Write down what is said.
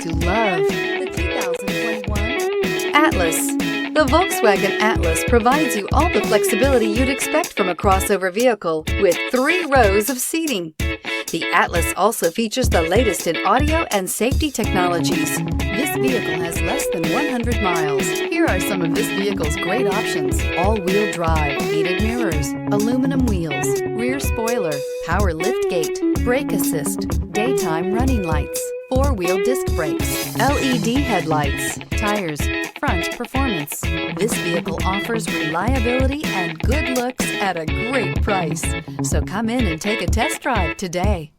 to love the 2021 Atlas. The Volkswagen Atlas provides you all the flexibility you'd expect from a crossover vehicle with 3 rows of seating. The Atlas also features the latest in audio and safety technologies. This vehicle has less than 100 miles. Here are some of this vehicle's great options: all-wheel drive, heated mirrors, aluminum wheels, rear spoiler, power liftgate, brake assist, daytime running lights, 4-wheel disc brakes, LED headlights, tires, front performance. This vehicle offers reliability and good looks at a great price. So come in and take a test drive today.